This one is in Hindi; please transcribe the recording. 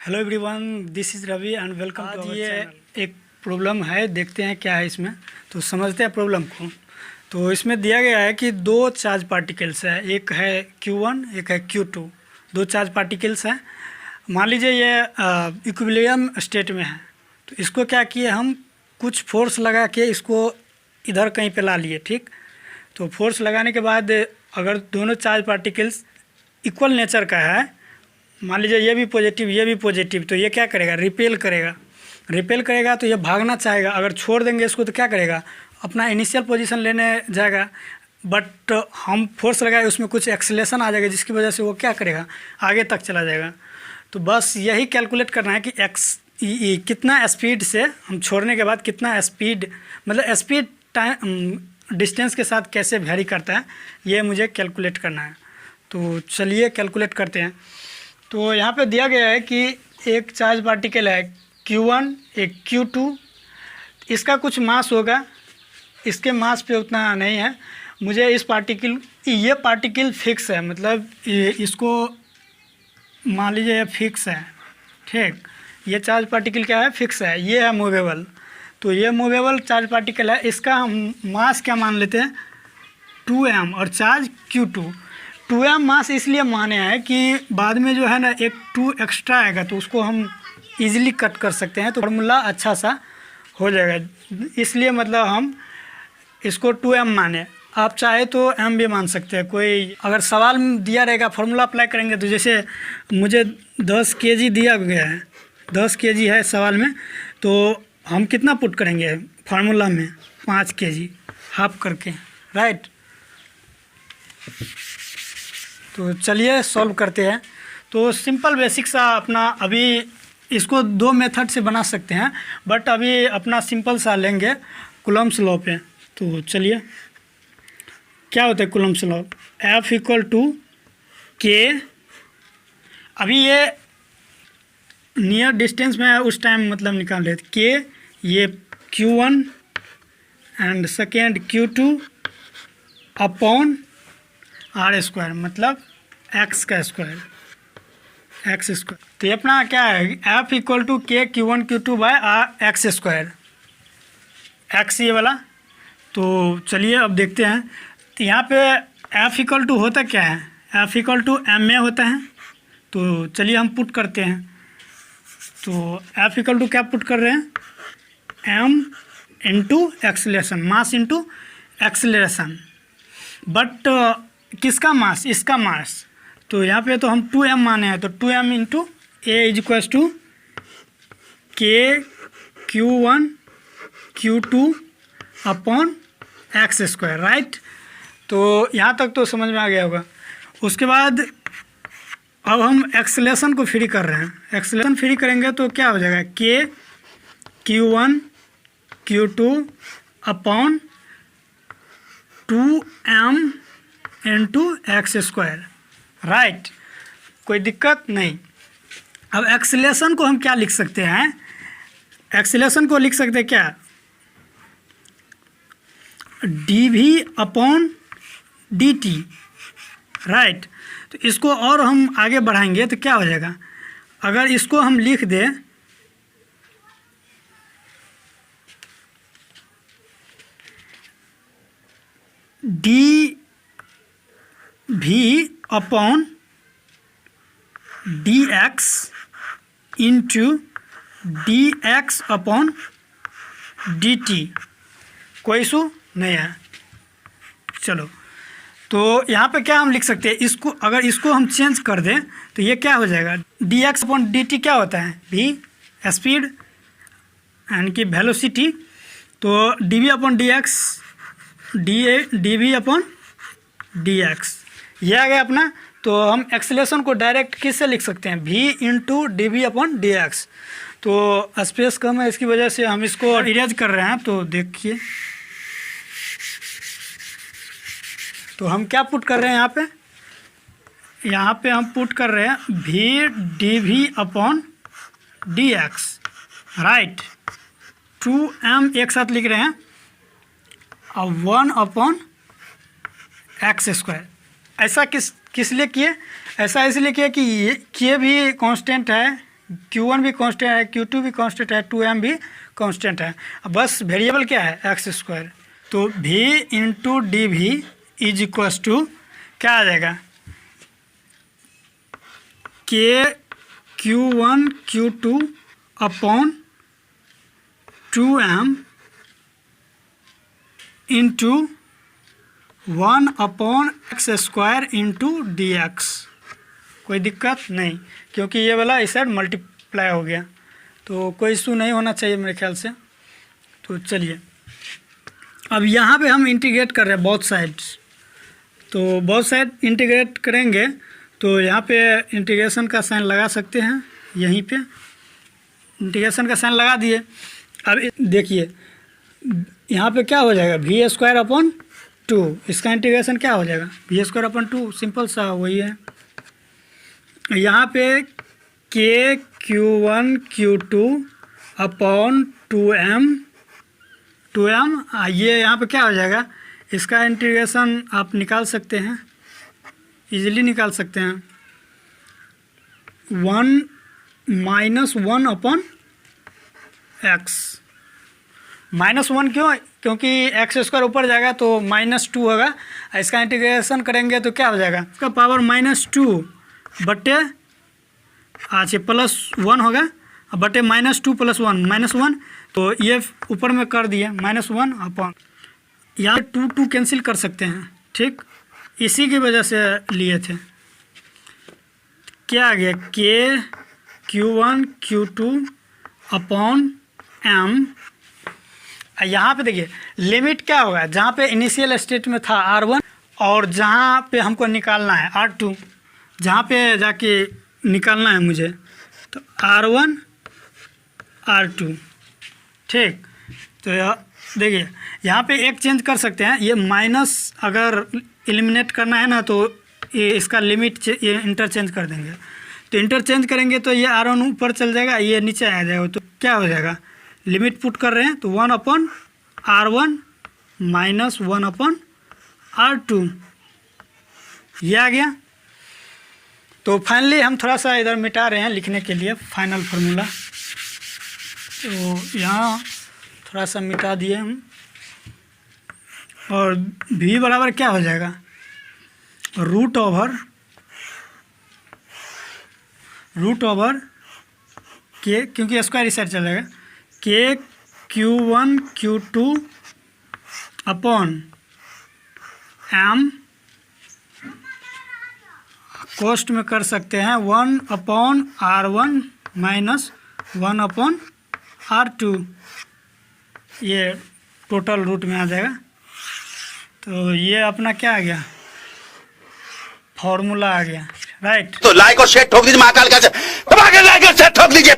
Hello everyone, this is Ravi and welcome to our channel. एक प्रॉब्लम है, देखते हैं क्या है इसमें, तो समझते हैं प्रॉब्लम को। तो इसमें दिया गया है कि दो चार्ज पार्टिकल्स है, एक है Q1 एक है Q2। दो चार्ज पार्टिकल्स हैं। मान लीजिए ये इक्विलिब्रियम स्टेट में है, तो इसको क्या किए हम, कुछ फोर्स लगा के इसको इधर कहीं पे ला लिए। ठीक, तो फोर्स लगाने के बाद अगर दोनों चार्ज पार्टिकल्स इक्वल नेचर का है, मान लीजिए ये भी पॉजिटिव ये भी पॉजिटिव, तो ये क्या करेगा, रिपेल करेगा तो ये भागना चाहेगा। अगर छोड़ देंगे इसको तो क्या करेगा, अपना इनिशियल पोजीशन लेने जाएगा। बट हम फोर्स लगाए, उसमें कुछ एक्सेलेरेशन आ जाएगा, जिसकी वजह से वो क्या करेगा, आगे तक चला जाएगा। तो बस यही कैलकुलेट करना है कि कितना स्पीड से हम छोड़ने के बाद कितना स्पीड, मतलब स्पीड टाइम डिस्टेंस के साथ कैसे वेरी करता है, ये मुझे कैलकुलेट करना है। तो चलिए कैलकुलेट करते हैं। तो यहाँ पे दिया गया है कि एक चार्ज पार्टिकल है Q1 एक Q2, इसका कुछ मास होगा, इसके मास पे उतना नहीं है। मुझे इस पार्टिकल, ये पार्टिकल फिक्स है, मतलब इसको मान लीजिए ये फिक्स है। ठीक, ये चार्ज पार्टिकल क्या है, फिक्स है, ये है मूवेबल। तो ये मूवेबल चार्ज पार्टिकल है, इसका हम मास क्या मान लेते हैं, 2m, और चार्ज Q2। 2m मास इसलिए माने हैं कि बाद में जो है ना एक 2 एक्स्ट्रा आएगा, तो उसको हम इजीली कट कर सकते हैं, तो फार्मूला अच्छा सा हो जाएगा। इसलिए मतलब हम इसको 2m माने। आप चाहे तो m भी मान सकते हैं। कोई अगर सवाल में दिया रहेगा, फार्मूला अप्लाई करेंगे, तो जैसे मुझे 10 kg दिया गया है, 10 kg है सवाल में, तो हम कितना पुट करेंगे फार्मूला में, 5 kg हाफ करके, राइट। तो चलिए सॉल्व करते हैं। तो सिंपल बेसिक सा अपना, अभी इसको दो मेथड से बना सकते हैं, बट अभी अपना सिंपल सा लेंगे कूलम्ब्स लॉ पे। तो चलिए, क्या होता है कूलम्ब्स लॉ, F = K। अभी ये नियर डिस्टेंस में है, उस टाइम मतलब निकाल रहे थे K, ये Q1 and second Q2 upon R², मतलब x का स्क्वायर, x²। तो ये अपना क्या है, F = K Q1 Q2 / x², x ये वाला। तो चलिए अब देखते हैं। तो यहाँ पे F = होता क्या है, F = ma होता है। तो चलिए हम पुट करते हैं। तो F = क्या पुट कर रहे हैं, m × acceleration, mass into acceleration. But किसका मास, इसका मास। तो यहाँ पे तो हम 2m माने हैं, तो 2m × a = K Q1 Q2 upon x², right. तो यहाँ तक तो समझ में आ गया होगा। उसके बाद अब हम एक्सेलरेशन को फ्री कर रहे हैं। एक्सेलरेशन फ्री करेंगे तो क्या हो जाएगा, K Q1 Q2 upon 2m × x², right. कोई दिक्कत नहीं। अब एक्सेलरेशन को हम क्या लिख सकते हैं, एक्सेलरेशन को लिख सकते हैं क्या, dv/dt, राइट। तो इसको और हम आगे बढ़ाएंगे तो क्या हो जाएगा, अगर इसको हम लिख दें dv/dx × dx/dt, कोई इशू नहीं है। चलो, तो यहाँ पे क्या हम लिख सकते हैं, इसको अगर इसको हम चेंज कर दें तो ये क्या हो जाएगा, dx/dt क्या होता है, v स्पीड यानी कि वेलोसिटी। तो dv/dx dv/dx ये आ गया अपना। तो हम एक्सेलरेशन को डायरेक्ट किससे लिख सकते हैं, v × dv/dx। तो स्पेस कम है, इसकी वजह से हम इसको इरेज कर रहे हैं। तो देखिए, तो हम क्या पुट कर रहे हैं यहाँ पे हम पुट कर रहे हैं v dv/dx, राइट। 2m एक साथ लिख रहे हैं और 1/x²। ऐसा किस लिए किए, ऐसा इसलिए किया कि ये भी कांस्टेंट है, Q1 भी कांस्टेंट है, Q2 भी कांस्टेंट है, 2m भी कांस्टेंट है। अब बस वेरिएबल क्या है, एक्स स्क्वायर। तो v इंटू डी भी इज इक्वस टू क्या आ जाएगा, के Q1 Q2 upon 2m into 1 upon x square into D x. कोई दिक्कत नहीं, क्योंकि ये वाला इस साइड मल्टीप्लाई हो गया, तो कोई इशू नहीं होना चाहिए मेरे ख्याल से। तो चलिए अब यहाँ पे हम इंटीग्रेट कर रहे हैं बोथ साइड्स। तो बोथ साइड इंटीग्रेट करेंगे तो यहाँ पे इंटीग्रेशन का साइन लगा सकते हैं, यहीं पे इंटीग्रेशन का साइन लगा दिए। अब देखिए यहाँ पे क्या हो जाएगा, वी स्क्वायर अपॉन 2, इसका इंटीग्रेशन क्या हो जाएगा, वी स्क्वायर अपॉन 2, सिंपल सा वही है। यहाँ पे के Q1 Q2 अपॉन 2m ये यहाँ पे क्या हो जाएगा, इसका इंटीग्रेशन आप निकाल सकते हैं, इजीली निकाल सकते हैं। 1 माइनस 1 अपॉन एक्स। -1 क्यों, क्योंकि एक्स स्क्वायर ऊपर जाएगा तो -2 होगा। इसका इंटीग्रेशन करेंगे तो क्या हो जाएगा, इसका पावर -2 बटे अच्छा +1 होगा, बटे -2 + 1 -1, तो ये ऊपर में कर दिए -1 अपॉन, यहाँ 2 कैंसिल कर सकते हैं, ठीक, इसी की वजह से लिए थे। क्या आ गया, के Q1 Q2 अपॉन m। यहाँ पे देखिए लिमिट क्या होगा, जहाँ पे इनिशियल स्टेट में था R1 और जहाँ पे हमको निकालना है R2, जहाँ पे जाके निकालना है मुझे, तो R1 R2, ठीक। तो देखिए यहाँ पे एक चेंज कर सकते हैं, ये माइनस अगर एलिमिनेट करना है ना तो ये इसका लिमिट ये इंटरचेंज कर देंगे। तो इंटरचेंज करेंगे तो ये R1 ऊपर चल जाएगा, ये नीचे आ जाएगा, तो क्या हो जाएगा, लिमिट पुट कर रहे हैं तो 1 upon R1 minus 1 upon R2 ये आ गया। तो फाइनली हम थोड़ा सा इधर मिटा रहे हैं लिखने के लिए फाइनल फार्मूला, तो यहाँ थोड़ा सा मिटा दिए हम, और v बराबर क्या हो जाएगा, रूट ओवर के, क्योंकि स्क्वायर इस साइड चलेगा, के Q1 Q2 upon m, cost में कर सकते हैं 1 upon R1 minus 1 upon R2, ये टोटल रूट में आ जाएगा। तो ये अपना क्या आ गया, फॉर्मूला आ गया, राइट। तो लाइक और शेयर ठोक दीजिए, महाकाल का लाइक और शेयर ठोक दीजिए।